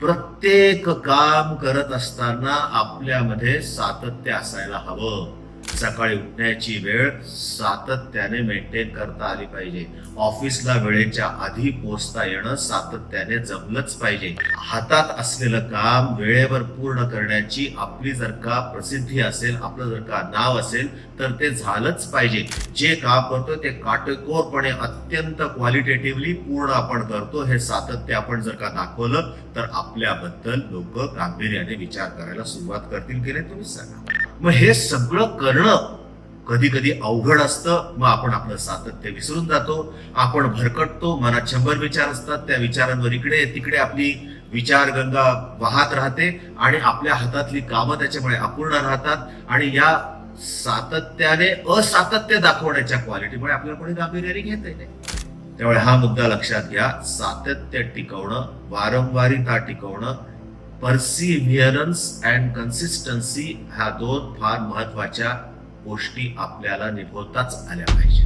प्रत्येक काम करत असताना आपल्यामध्ये सातत्य असायला हवं. सकाळी उठण्याची वेळ सातत्याने मेंटेन करता आली पाहिजे. ऑफिसला वेळेच्या आधी पोहोचता येणं सातत्याने जमलंच पाहिजे. हातात असलेलं काम वेळेवर पूर्ण करण्याची आपली जर का प्रसिद्धी असेल, आपलं जर का नाव असेल, तर ते झालंच पाहिजे. जे काम करतो ते काटेकोरपणे अत्यंत क्वालिटेटिव्हली पूर्ण आपण करतो, हे सातत्य आपण जर का दाखवलं तर आपल्याबद्दल लोक गांभीर्याने विचार करायला सुरुवात करतील की नाही, तुम्हीच सांगा. मग हे सगळं करणं कधी कधी अवघड असतं. मग आपण आपलं सातत्य विसरून जातो, आपण भरकटतो, मनात 100 विचार असतात. त्या विचारांवर इकडे तिकडे आपली विचारगंगा वाहत राहते आणि आपल्या हातातली कामं त्याच्यामुळे अपूर्ण राहतात. आणि या सातत्याने असातत्य दाखवण्याच्या क्वालिटीमुळे आपल्याला कोणी गांभीर्याने घेत नाही. त्यामुळे हा मुद्दा लक्षात घ्या. सातत्य टिकवणं, वारंवारिता टिकवणं, परसिव्हिअरन्स अँड कन्सिस्टन्सी ह्या 2 फार महत्वाच्या गोष्टी आपल्याला निभवताच आल्या पाहिजे.